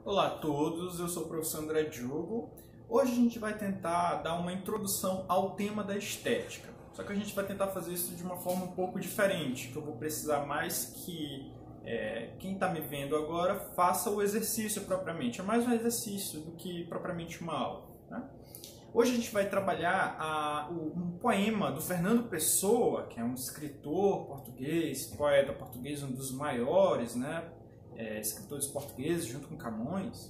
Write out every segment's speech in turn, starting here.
Olá a todos, eu sou o professor André Diogo. Hoje a gente vai tentar dar uma introdução ao tema da estética. Só que a gente vai tentar fazer isso de uma forma um pouco diferente, que eu vou precisar mais que quem está me vendo agora faça o exercício propriamente. É mais um exercício do que propriamente uma aula, né? Hoje a gente vai trabalhar um poema do Fernando Pessoa, que é um escritor português, poeta português, um dos maiores, né? Escritores portugueses, junto com Camões.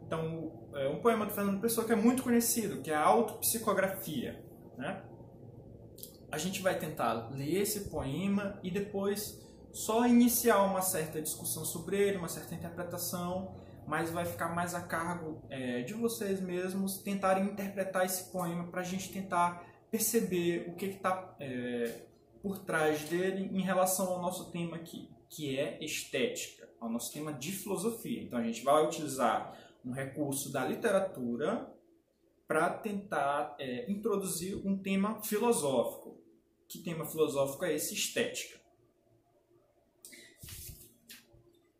Então, é um poema do Fernando Pessoa que é muito conhecido, que é a Autopsicografia, né? A gente vai tentar ler esse poema e depois só iniciar uma certa discussão sobre ele, uma certa interpretação, mas vai ficar mais a cargo de vocês mesmos tentarem interpretar esse poema para a gente tentar perceber o que está por trás dele em relação ao nosso tema aqui, que é estética, ao nosso tema de filosofia. Então a gente vai utilizar um recurso da literatura para tentar introduzir um tema filosófico. Que tema filosófico é esse? Estética.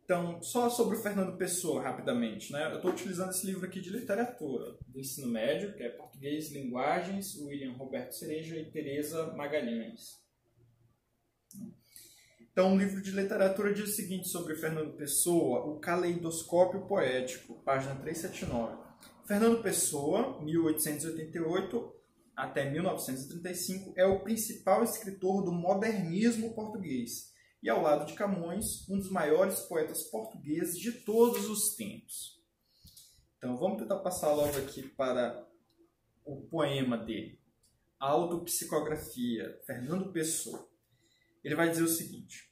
Então, só sobre o Fernando Pessoa, rapidamente, né? Eu estou utilizando esse livro aqui de literatura do ensino médio, que é Português e Linguagens, William Roberto Cereja e Teresa Magalhães. Então, o livro de literatura diz o seguinte sobre Fernando Pessoa, o caleidoscópio poético, página 379. Fernando Pessoa, 1888 até 1935, é o principal escritor do modernismo português e, ao lado de Camões, um dos maiores poetas portugueses de todos os tempos. Então, vamos tentar passar logo aqui para o poema dele, a Autopsicografia, Fernando Pessoa. Ele vai dizer o seguinte: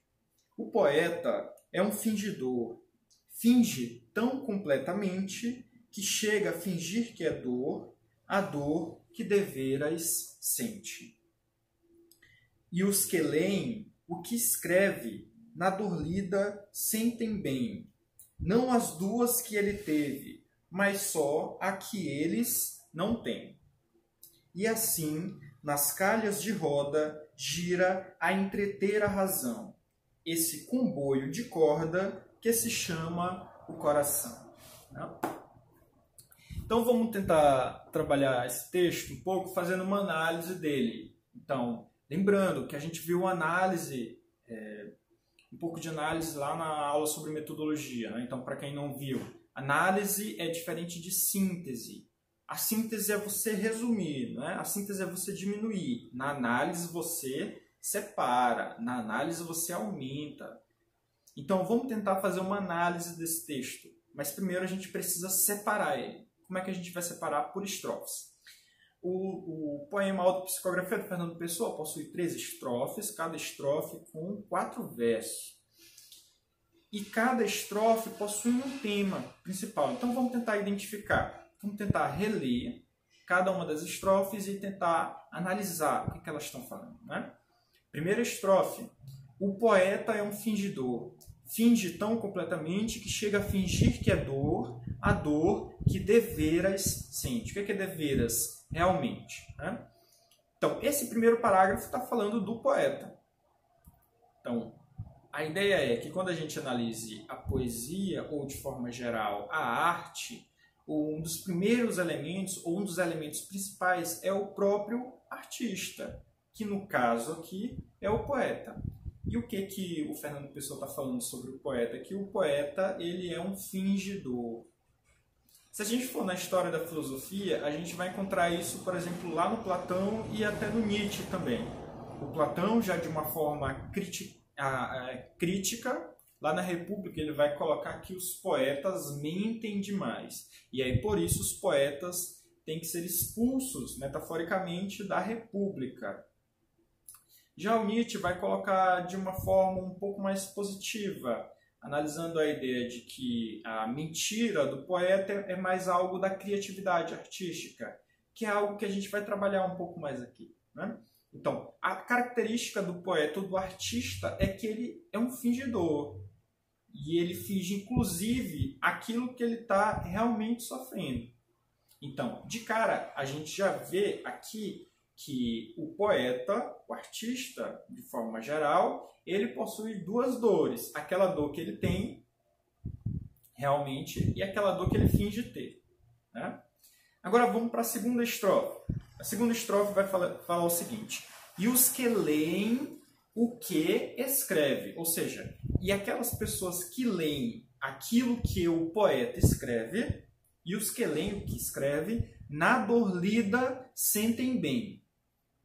o poeta é um fingidor, finge tão completamente que chega a fingir que é dor, a dor que deveras sente. E os que leem o que escreve na dor lida sentem bem, não as duas que ele teve, mas só a que eles não têm. E assim, nas calhas de roda, gira a entreter a razão, esse comboio de corda que se chama o coração. Então vamos tentar trabalhar esse texto um pouco fazendo uma análise dele. Então, lembrando que a gente viu análise, um pouco de análise lá na aula sobre metodologia, né? Então, para quem não viu, análise é diferente de síntese. A síntese é você resumir, né? A síntese é você diminuir. Na análise você separa, na análise você aumenta. Então vamos tentar fazer uma análise desse texto, mas primeiro a gente precisa separar ele. Como é que a gente vai separar? Por estrofes. O poema Autopsicografia de Fernando Pessoa possui 3 estrofes, cada estrofe com 4 versos. E cada estrofe possui um tema principal. Então vamos tentar identificar. Vamos tentar reler cada uma das estrofes e tentar analisar o que elas estão falando, né? Primeira estrofe. O poeta é um fingidor. Finge tão completamente que chega a fingir que é dor, a dor que deveras sente. O que é deveras realmente, né? Então, esse primeiro parágrafo está falando do poeta. Então, a ideia é que quando a gente analise a poesia ou, de forma geral, a arte, um dos primeiros elementos, ou um dos elementos principais, é o próprio artista, que no caso aqui é o poeta. E o que o Fernando Pessoa está falando sobre o poeta? Que o poeta ele é um fingidor. Se a gente for na história da filosofia, a gente vai encontrar isso, por exemplo, lá no Platão e até no Nietzsche também. O Platão, já de uma forma crítica, lá na República ele vai colocar que os poetas mentem demais. E aí, por isso, os poetas têm que ser expulsos, metaforicamente, da República. Já o Nietzsche vai colocar de uma forma um pouco mais positiva, analisando a ideia de que a mentira do poeta é mais algo da criatividade artística, que é algo que a gente vai trabalhar um pouco mais aqui, né? Então, a característica do poeta ou do artista é que ele é um fingidor. E ele finge, inclusive, aquilo que ele está realmente sofrendo. Então, de cara, a gente já vê aqui que o poeta, o artista, de forma geral, ele possui 2 dores. Aquela dor que ele tem realmente e aquela dor que ele finge ter. Né? Agora vamos para a segunda estrofe. A segunda estrofe vai falar o seguinte: e os que leem o que escreve, ou seja, e aquelas pessoas que leem aquilo que o poeta escreve, e os que leem o que escreve, na dor lida sentem bem.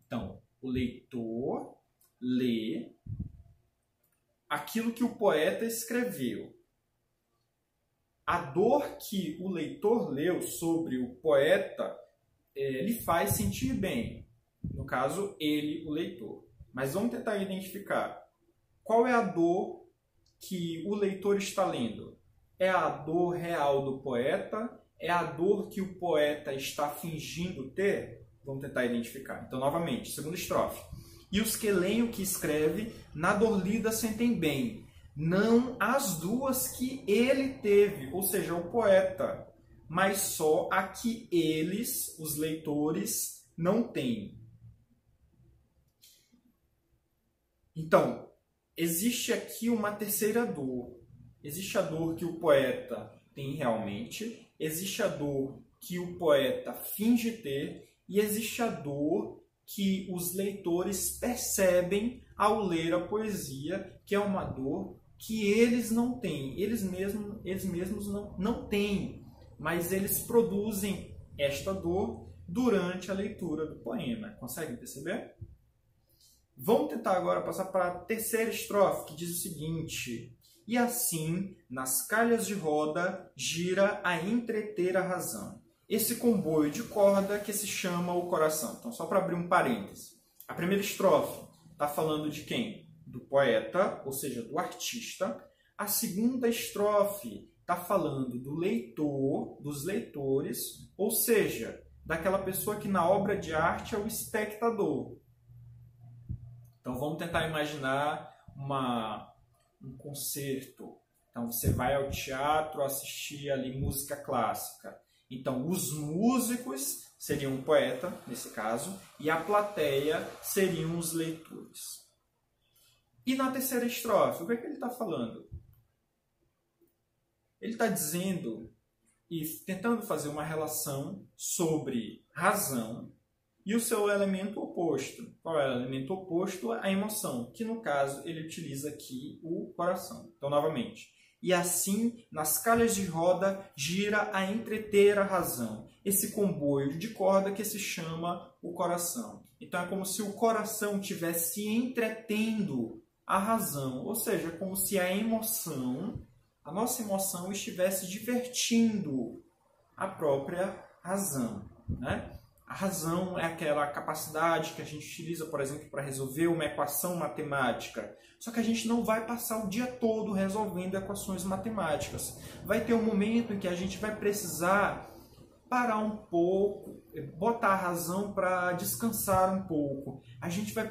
Então, o leitor lê aquilo que o poeta escreveu. A dor que o leitor leu sobre o poeta lhe faz sentir bem. No caso, ele, o leitor. Mas vamos tentar identificar qual é a dor que o leitor está lendo. É a dor real do poeta? É a dor que o poeta está fingindo ter? Vamos tentar identificar. Então, novamente, segunda estrofe. E os que leem o que escreve, na dor lida sentem bem, não as duas que ele teve, ou seja, o poeta, mas só a que eles, os leitores, não têm. Então, existe aqui uma terceira dor. Existe a dor que o poeta tem realmente, existe a dor que o poeta finge ter, e existe a dor que os leitores percebem ao ler a poesia, que é uma dor que eles não têm, eles mesmos não têm, mas eles produzem esta dor durante a leitura do poema. Conseguem perceber? Vamos tentar agora passar para a terceira estrofe, que diz o seguinte: e assim, nas calhas de roda, gira a entreter a razão. Esse comboio de corda que se chama o coração. Então, só para abrir um parêntese. A primeira estrofe está falando de quem? Do poeta, ou seja, do artista. A segunda estrofe está falando do leitor, dos leitores, ou seja, daquela pessoa que na obra de arte é o espectador. Então, vamos tentar imaginar um concerto. Então, você vai ao teatro assistir ali música clássica. Então, os músicos seriam o poeta, nesse caso, e a plateia seriam os leitores. E na terceira estrofe, o que é que ele está falando? Ele está dizendo e tentando fazer uma relação sobre razão e o seu elemento oposto. Qual é o elemento oposto? A emoção, que no caso ele utiliza aqui o coração. Então, novamente. E assim, nas calhas de roda, gira a entreter a razão. Esse comboio de corda que se chama o coração. Então, é como se o coração estivesse entretendo a razão. Ou seja, como se a emoção, a nossa emoção, estivesse divertindo a própria razão, né? A razão é aquela capacidade que a gente utiliza, por exemplo, para resolver uma equação matemática. Só que a gente não vai passar o dia todo resolvendo equações matemáticas. Vai ter um momento em que a gente vai precisar parar um pouco, botar a razão para descansar um pouco. A gente vai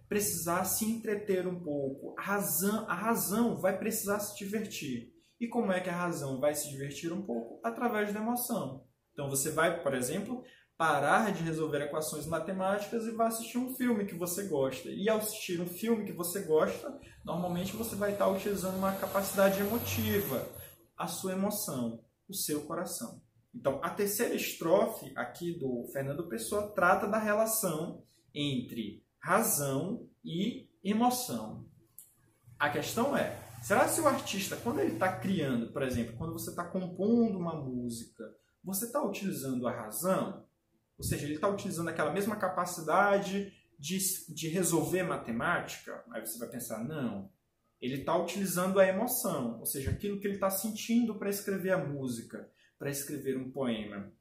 precisar se entreter um pouco. A razão vai precisar se divertir. E como é que a razão vai se divertir um pouco? Através da emoção. Então você vai, por exemplo, parar de resolver equações matemáticas e vai assistir um filme que você gosta. E ao assistir um filme que você gosta, normalmente você vai estar utilizando uma capacidade emotiva, a sua emoção, o seu coração. Então, a terceira estrofe aqui do Fernando Pessoa trata da relação entre razão e emoção. A questão é, será que o artista, quando ele está criando, por exemplo, quando você está compondo uma música, você está utilizando a razão? Ou seja, ele está utilizando aquela mesma capacidade de resolver matemática? Aí você vai pensar, não. Ele está utilizando a emoção, ou seja, aquilo que ele está sentindo para escrever a música, para escrever um poema.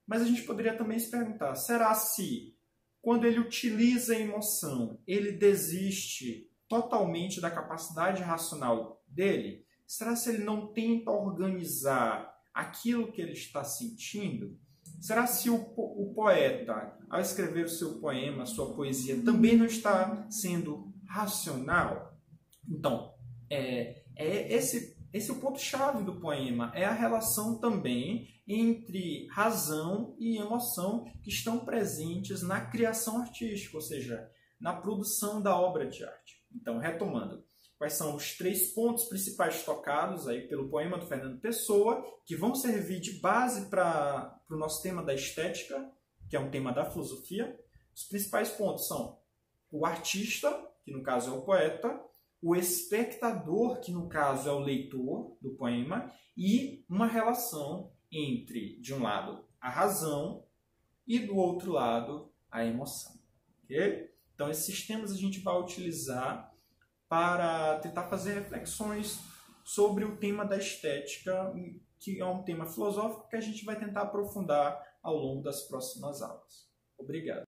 Mas a gente poderia também se perguntar, será se, quando ele utiliza a emoção, ele desiste totalmente da capacidade racional dele? Será se ele não tenta organizar aquilo que ele está sentindo? Será se o poeta, ao escrever o seu poema, a sua poesia, também não está sendo racional? Então, esse é o ponto-chave do poema, é a relação também entre razão e emoção que estão presentes na criação artística, ou seja, na produção da obra de arte. Então, retomando, quais são os 3 pontos principais tocados aí pelo poema do Fernando Pessoa, que vão servir de base para o nosso tema da estética, que é um tema da filosofia. Os principais pontos são o artista, que no caso é o poeta, o espectador, que no caso é o leitor do poema, e uma relação entre, de um lado, a razão e do outro lado, a emoção. Okay? Então, esses temas a gente vai utilizar para tentar fazer reflexões sobre o tema da estética, que é um tema filosófico que a gente vai tentar aprofundar ao longo das próximas aulas. Obrigado.